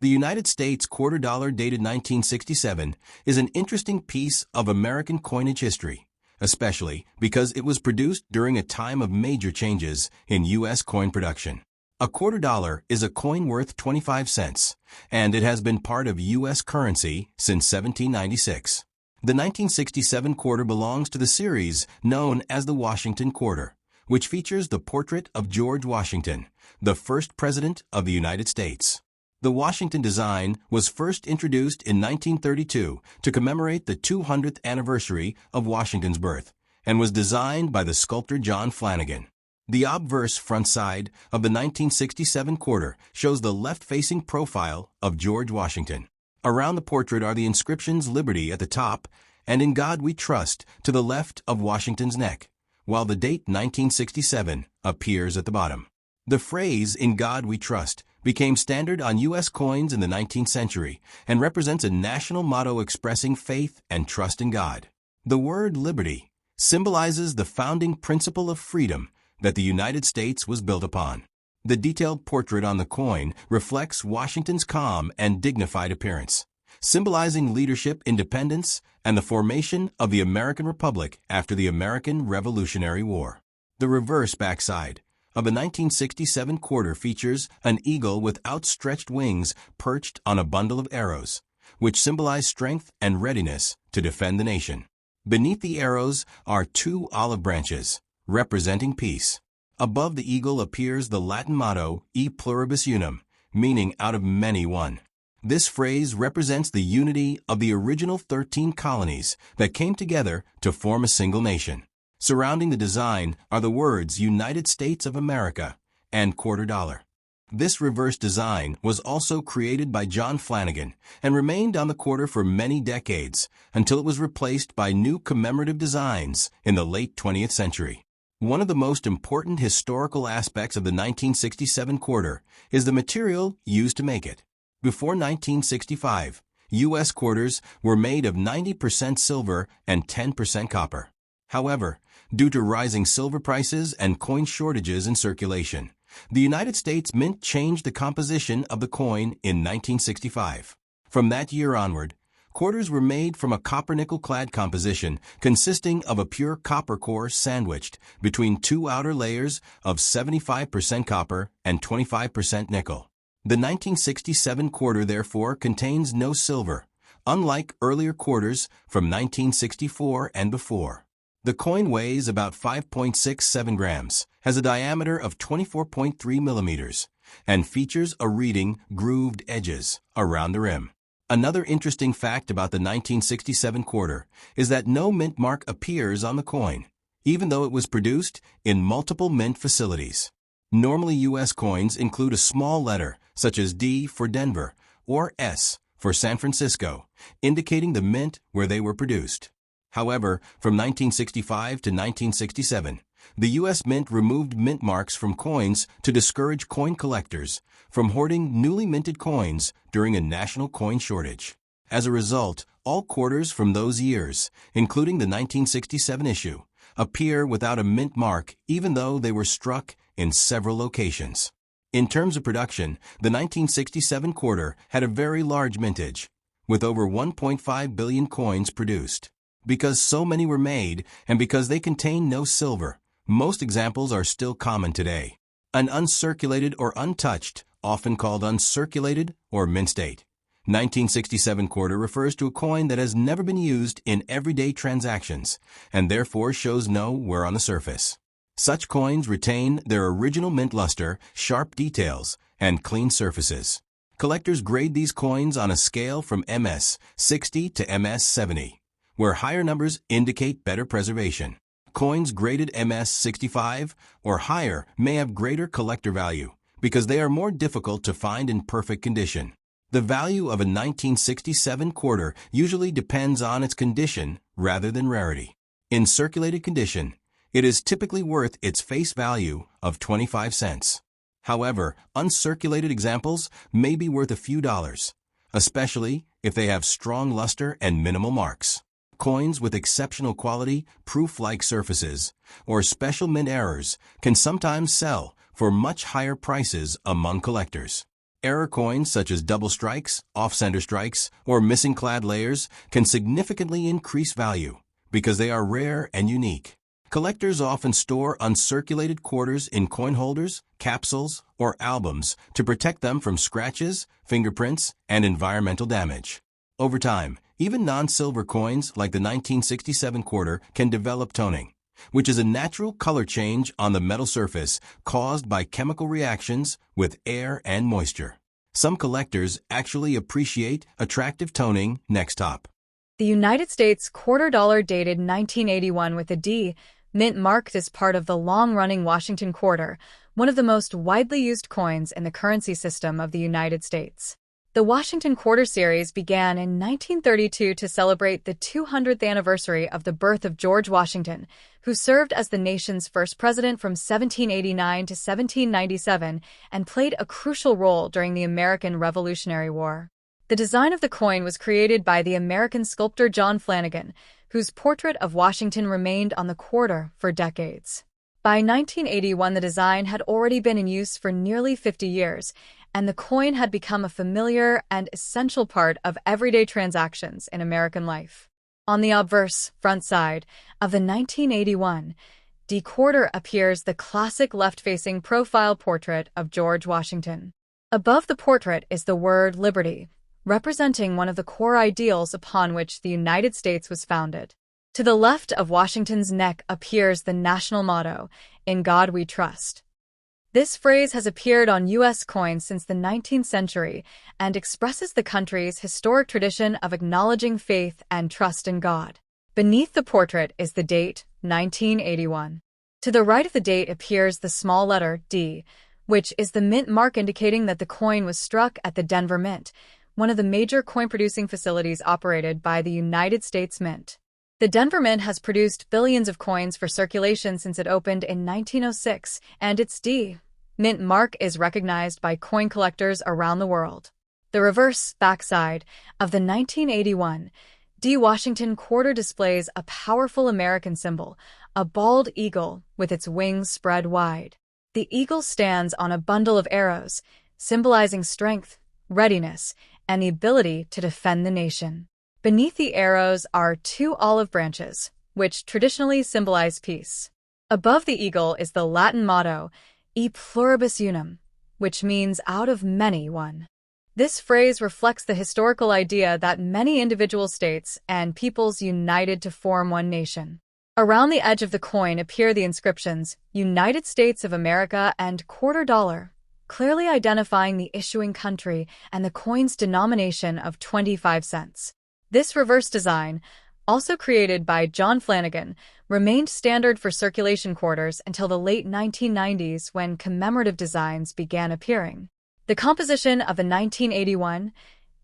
The United States quarter dollar dated 1967 is an interesting piece of American coinage history, especially because it was produced during a time of major changes in U.S. coin production. A quarter dollar is a coin worth 25 cents, and it has been part of U.S. currency since 1796. The 1967 quarter belongs to the series known as the Washington Quarter, which features the portrait of George Washington, the first President of the United States. The Washington design was first introduced in 1932 to commemorate the 200th anniversary of Washington's birth, and was designed by the sculptor John Flanagan. The obverse front side of the 1967 quarter shows the left-facing profile of George Washington. Around the portrait are the inscriptions Liberty at the top and In God We Trust to the left of Washington's neck, while the date 1967 appears at the bottom. The phrase In God We Trust became standard on U.S. coins in the 19th century and represents a national motto expressing faith and trust in God. The word liberty symbolizes the founding principle of freedom that the United States was built upon. The detailed portrait on the coin reflects Washington's calm and dignified appearance, symbolizing leadership, independence, and the formation of the American Republic after the American Revolutionary War. The reverse backside of the 1967 quarter features an eagle with outstretched wings perched on a bundle of arrows, which symbolize strength and readiness to defend the nation. Beneath the arrows are two olive branches, representing peace. Above the eagle appears the Latin motto, E pluribus unum, meaning out of many one. This phrase represents the unity of the original 13 colonies that came together to form a single nation. Surrounding the design are the words United States of America and quarter dollar. This reverse design was also created by John Flanagan and remained on the quarter for many decades until it was replaced by new commemorative designs in the late 20th century. One of the most important historical aspects of the 1967 quarter is the material used to make it. Before 1965, U.S. quarters were made of 90% silver and 10% copper. However, due to rising silver prices and coin shortages in circulation, the United States Mint changed the composition of the coin in 1965. From that year onward, quarters were made from a copper-nickel-clad composition consisting of a pure copper core sandwiched between two outer layers of 75% copper and 25% nickel. The 1967 quarter, therefore, contains no silver, unlike earlier quarters from 1964 and before. The coin weighs about 5.67 grams, has a diameter of 24.3 millimeters, and features a reading grooved edges around the rim. Another interesting fact about the 1967 quarter is that no mint mark appears on the coin, even though it was produced in multiple mint facilities. Normally, U.S. coins include a small letter, such as D for Denver or S for San Francisco, indicating the mint where they were produced. However, from 1965 to 1967, the U.S. Mint removed mint marks from coins to discourage coin collectors from hoarding newly minted coins during a national coin shortage. As a result, all quarters from those years, including the 1967 issue, appear without a mint mark even though they were struck in several locations. In terms of production, the 1967 quarter had a very large mintage, with over 1.5 billion coins produced. Because so many were made, and because they contain no silver, most examples are still common today. An uncirculated or untouched, often called uncirculated or mint state. 1967 quarter refers to a coin that has never been used in everyday transactions, and therefore shows no wear on the surface. Such coins retain their original mint luster, sharp details, and clean surfaces. Collectors grade these coins on a scale from MS 60 to MS 70. Where higher numbers indicate better preservation. Coins graded MS 65 or higher may have greater collector value because they are more difficult to find in perfect condition. The value of a 1967 quarter usually depends on its condition rather than rarity. In circulated condition, it is typically worth its face value of 25 cents. However, uncirculated examples may be worth a few dollars, especially if they have strong luster and minimal marks. Coins with exceptional quality, proof-like surfaces, or special mint errors can sometimes sell for much higher prices among collectors. Error coins such as double strikes, off-center strikes, or missing clad layers can significantly increase value because they are rare and unique. Collectors often store uncirculated quarters in coin holders, capsules, or albums to protect them from scratches, fingerprints, and environmental damage. Over time, even non-silver coins like the 1967 quarter can develop toning, which is a natural color change on the metal surface caused by chemical reactions with air and moisture. Some collectors actually appreciate attractive toning next top. The United States quarter dollar dated 1981 with a D, mint marked as part of the long-running Washington quarter, one of the most widely used coins in the currency system of the United States. The Washington Quarter series began in 1932 to celebrate the 200th anniversary of the birth of George Washington, who served as the nation's first president from 1789 to 1797 and played a crucial role during the American Revolutionary War. The design of the coin was created by the American sculptor John Flanagan, whose portrait of Washington remained on the quarter for decades. By 1981, the design had already been in use for nearly 50 years, and the coin had become a familiar and essential part of everyday transactions in American life. On the obverse front side of the 1981 D quarter appears the classic left-facing profile portrait of George Washington. Above the portrait is the word liberty, representing one of the core ideals upon which the United States was founded. To the left of Washington's neck appears the national motto, "In God We Trust." This phrase has appeared on U.S. coins since the 19th century and expresses the country's historic tradition of acknowledging faith and trust in God. Beneath the portrait is the date, 1981. To the right of the date appears the small letter D, which is the mint mark indicating that the coin was struck at the Denver Mint, one of the major coin-producing facilities operated by the United States Mint. The Denver Mint has produced billions of coins for circulation since it opened in 1906, and its D mint mark is recognized by coin collectors around the world. The reverse backside of the 1981 D Washington quarter displays a powerful American symbol, a bald eagle with its wings spread wide. The eagle stands on a bundle of arrows, symbolizing strength, readiness, and the ability to defend the nation. Beneath the arrows are two olive branches, which traditionally symbolize peace. Above the eagle is the Latin motto, E pluribus unum, which means out of many one. This phrase reflects the historical idea that many individual states and peoples united to form one nation. Around the edge of the coin appear the inscriptions, United States of America and quarter dollar, clearly identifying the issuing country and the coin's denomination of 25 cents. This reverse design, also created by John Flanagan, remained standard for circulation quarters until the late 1990s when commemorative designs began appearing. The composition of the 1981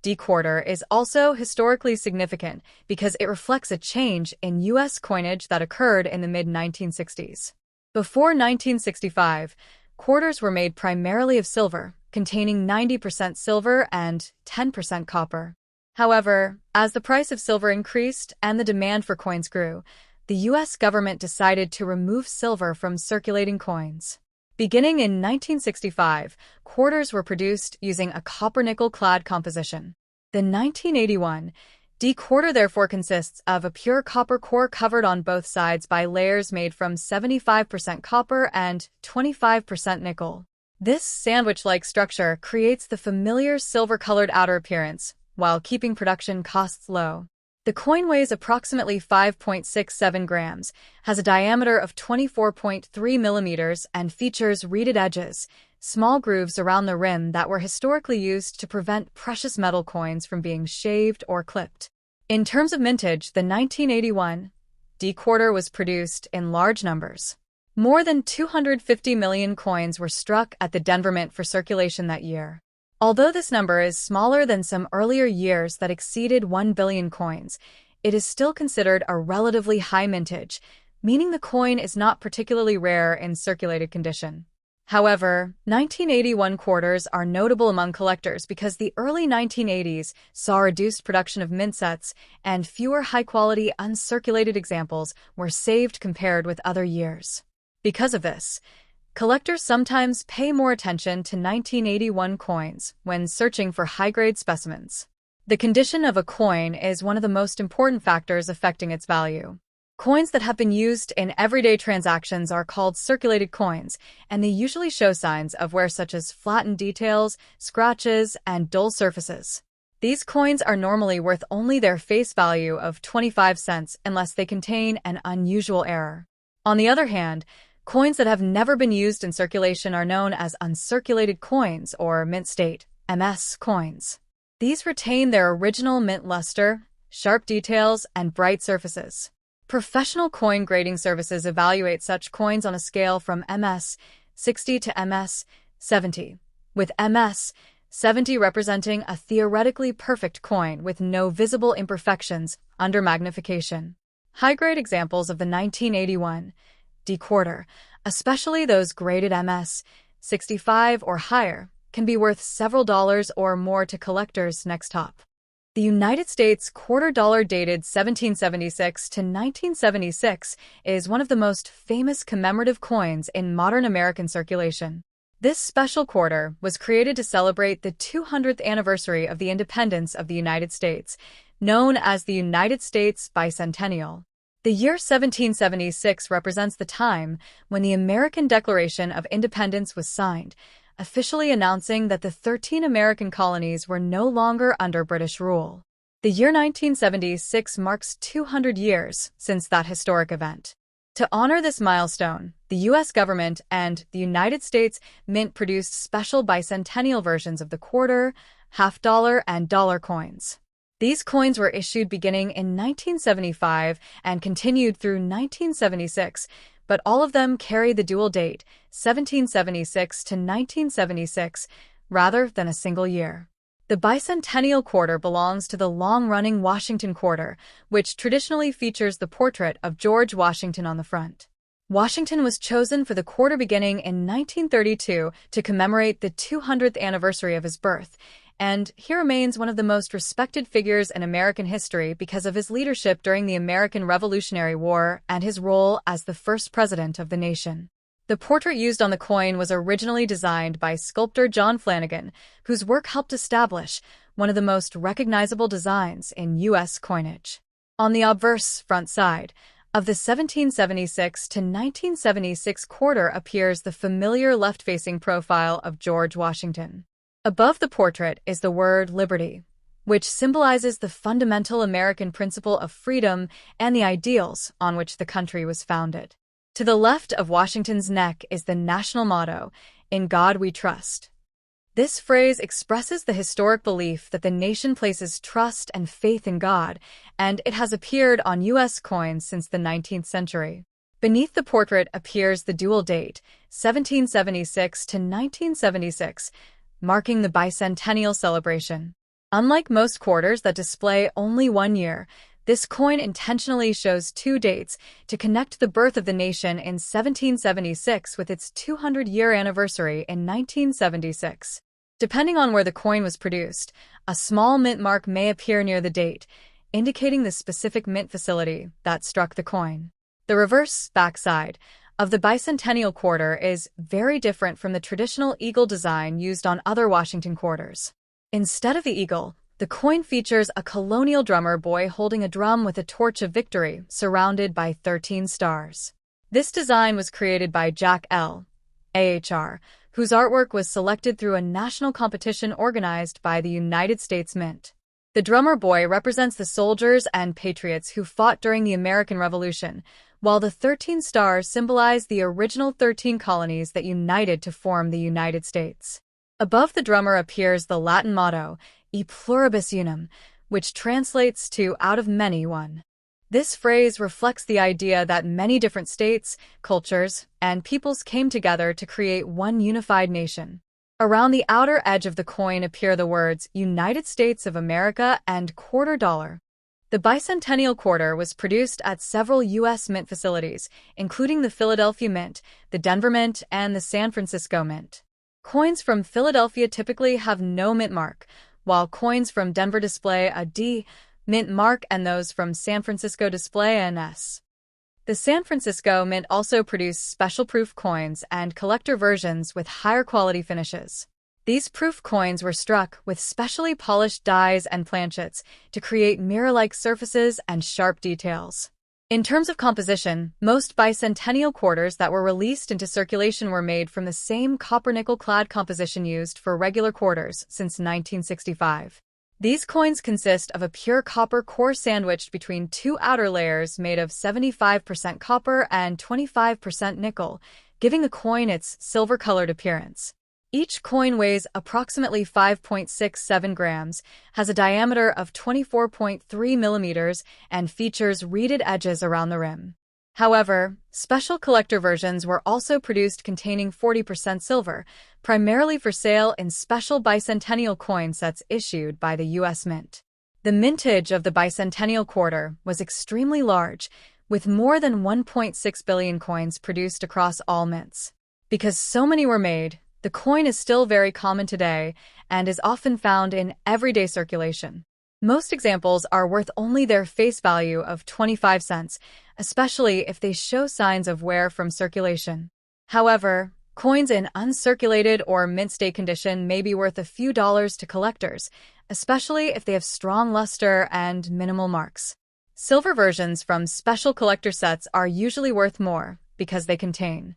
D quarter is also historically significant because it reflects a change in U.S. coinage that occurred in the mid-1960s. Before 1965, quarters were made primarily of silver, containing 90% silver and 10% copper. However, as the price of silver increased and the demand for coins grew, the U.S. government decided to remove silver from circulating coins. Beginning in 1965, quarters were produced using a copper-nickel-clad composition. The 1981 D quarter therefore consists of a pure copper core covered on both sides by layers made from 75% copper and 25% nickel. This sandwich-like structure creates the familiar silver-colored outer appearance, while keeping production costs low. The coin weighs approximately 5.67 grams, has a diameter of 24.3 millimeters, and features reeded edges, small grooves around the rim that were historically used to prevent precious metal coins from being shaved or clipped. In terms of mintage, the 1981 D quarter was produced in large numbers. More than 250 million coins were struck at the Denver Mint for circulation that year. Although this number is smaller than some earlier years that exceeded 1 billion coins, it is still considered a relatively high mintage, meaning the coin is not particularly rare in circulated condition. However, 1981 quarters are notable among collectors because the early 1980s saw reduced production of mint sets and fewer high-quality uncirculated examples were saved compared with other years. Because of this, Collectors sometimes pay more attention to 1981 coins when searching for high-grade specimens. The condition of a coin is one of the most important factors affecting its value. Coins that have been used in everyday transactions are called circulated coins, and they usually show signs of wear such as flattened details, scratches, and dull surfaces. These coins are normally worth only their face value of 25 cents unless they contain an unusual error. On the other hand, coins that have never been used in circulation are known as uncirculated coins or mint state (MS) coins. These retain their original mint luster, sharp details, and bright surfaces. Professional coin grading services evaluate such coins on a scale from MS 60 to MS 70, with MS 70 representing a theoretically perfect coin with no visible imperfections under magnification. High-grade examples of the 1981 D quarter, especially those graded MS 65 or higher, can be worth several dollars or more to collectors. Next top. The United States quarter dollar dated 1776 to 1976 is one of the most famous commemorative coins in modern American circulation. This special quarter was created to celebrate the 200th anniversary of the independence of the United States, known as the United States Bicentennial. The year 1776 represents the time when the American Declaration of Independence was signed, officially announcing that the 13 American colonies were no longer under British rule. The year 1976 marks 200 years since that historic event. To honor this milestone, the U.S. government and the United States Mint produced special bicentennial versions of the quarter, half-dollar, and dollar coins. These coins were issued beginning in 1975 and continued through 1976, but all of them carry the dual date, 1776 to 1976, rather than a single year. The bicentennial quarter belongs to the long-running Washington quarter, which traditionally features the portrait of George Washington on the front. Washington was chosen for the quarter beginning in 1932 to commemorate the 200th anniversary of his birth, and he remains one of the most respected figures in American history because of his leadership during the American Revolutionary War and his role as the first president of the nation. The portrait used on the coin was originally designed by sculptor John Flanagan, whose work helped establish one of the most recognizable designs in U.S. coinage. On the obverse front side of the 1776 to 1976 quarter appears the familiar left-facing profile of George Washington. Above the portrait is the word liberty, which symbolizes the fundamental American principle of freedom and the ideals on which the country was founded. To the left of Washington's neck is the national motto, "In God We Trust." This phrase expresses the historic belief that the nation places trust and faith in God, and it has appeared on U.S. coins since the 19th century. Beneath the portrait appears the dual date, 1776 to 1976, marking the bicentennial celebration. Unlike most quarters that display only 1 year, this coin intentionally shows 2 dates to connect the birth of the nation in 1776 with its 200-year anniversary in 1976. Depending on where the coin was produced, a small mint mark may appear near the date, indicating the specific mint facility that struck the coin. The reverse backside of the bicentennial quarter is very different from the traditional eagle design used on other Washington quarters. Instead of the eagle, the coin features a colonial drummer boy holding a drum with a torch of victory surrounded by 13 stars. This design was created by Jack L. Ahr, whose artwork was selected through a national competition organized by the United States Mint. The drummer boy represents the soldiers and patriots who fought during the American Revolution, while the 13 stars symbolize the original 13 colonies that united to form the United States. Above the drummer appears the Latin motto, E pluribus unum, which translates to out of many one. This phrase reflects the idea that many different states, cultures, and peoples came together to create one unified nation. Around the outer edge of the coin appear the words United States of America and quarter dollar. The bicentennial quarter was produced at several U.S. mint facilities, including the Philadelphia Mint, the Denver Mint, and the San Francisco Mint. Coins from Philadelphia typically have no mint mark, while coins from Denver display a D mint mark and those from San Francisco display an S. The San Francisco Mint also produced special proof coins and collector versions with higher quality finishes. These proof coins were struck with specially polished dies and planchets to create mirror-like surfaces and sharp details. In terms of composition, most bicentennial quarters that were released into circulation were made from the same copper-nickel-clad composition used for regular quarters since 1965. These coins consist of a pure copper core sandwiched between two outer layers made of 75% copper and 25% nickel, giving the coin its silver-colored appearance. Each coin weighs approximately 5.67 grams, has a diameter of 24.3 millimeters, and features reeded edges around the rim. However, special collector versions were also produced containing 40% silver, primarily for sale in special bicentennial coin sets issued by the U.S. Mint. The mintage of the bicentennial quarter was extremely large, with more than 1.6 billion coins produced across all mints. Because so many were made, the coin is still very common today and is often found in everyday circulation. Most examples are worth only their face value of 25 cents, especially if they show signs of wear from circulation. However, coins in uncirculated or mint state condition may be worth a few dollars to collectors, especially if they have strong luster and minimal marks. Silver versions from special collector sets are usually worth more because they contain